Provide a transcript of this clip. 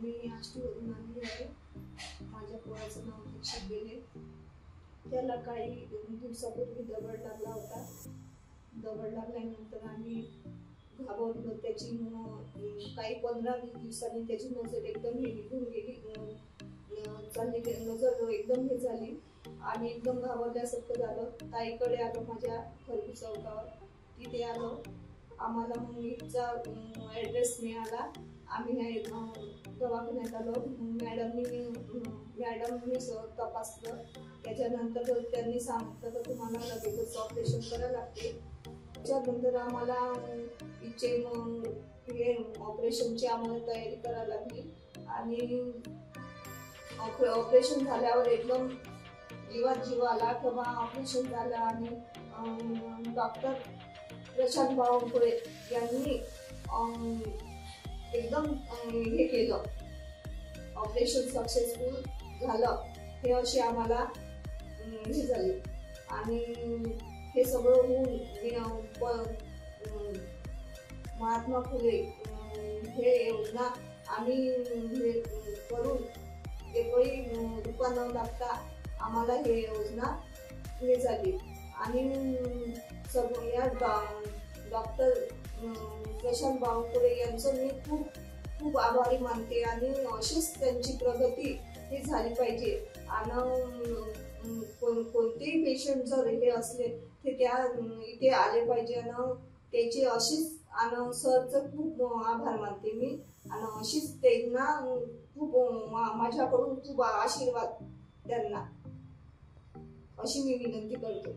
मी आष्टीवरून आली आहे. माझ्या पोराचं नाव दीक्षित बेले. त्याला काही दिवसापूर्वी दगड लागला होता. दगड लागल्यानंतर आम्ही घाबरलो. त्याची काही 15-20 दिवसांनी त्याची नजर एकदम हे निघून गेली, चालली नजर एकदम हे झाली आणि एकदम घाबरल्यासारखं झालं. ताईकडे आलो, माझ्या खरबी चौकावर, तिथे आलो. आम्हाला मग इथचा ॲड्रेस मिळाला. आम्ही दवाखान्यात आलो. मॅडमनी तपासलं. त्याच्यानंतर त्यांनी सांगितलं तर तुम्हाला लगेचच ऑपरेशन करायला लागते. त्याच्यानंतर आम्हाला इथे हे ऑपरेशनची आम्हाला तयारी करायला लागली आणि ऑपरेशन झाल्यावर एकदम जीवात जीव आला किंवा ऑपरेशन झालं आणि डॉक्टर प्रशांत बावनकुळे यांनी एकदम हे केलं, ऑपरेशन सक्सेसफुल झालं हे असे आम्हाला हे झाले. आणि हे सगळं होऊन महात्मा फुले हे योजना आम्ही हे करून एकही रुपया न लागता आम्हाला हे योजना हे झाली. आणि सगळं या डॉक्टर प्रशांत बावनकुळे यांचं मी खूप आभारी मानते आणि अशीच त्यांची प्रगती ही झाली पाहिजे. आणि कोणतेही पेशंट जर हे असले ते त्या इथे आले पाहिजे आणि त्याची अशीच आणि सरचं खूप आभार मानते मी आणि अशीच त्यांना खूप माझ्याकडून खूप आशीर्वाद त्यांना अशी मी विनंती करतो.